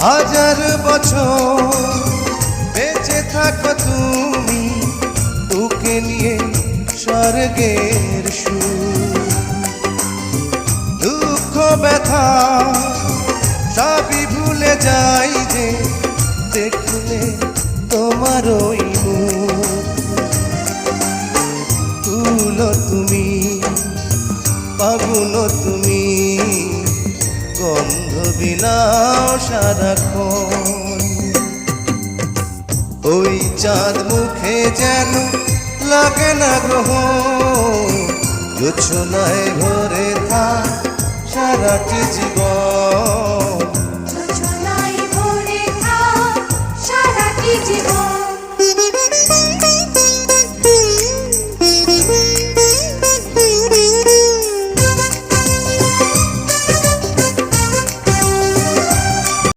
হাজার বছর বেঁচে থাকো তুমি, তোকে নিয়ে স্বর্গের সুর। দুঃখ ব্যথা সবই ভুলে যাই যে দেখলে তোমার ওই মুখ। তুলো তুমি, ফাগুন তুমি, গন্ধ বিলাও সারাক্ষণ। ওই চাঁদ মুখে যেন লাগে না গ্রহণ, জোছনায় ভরে থাক সারাটি জীবন।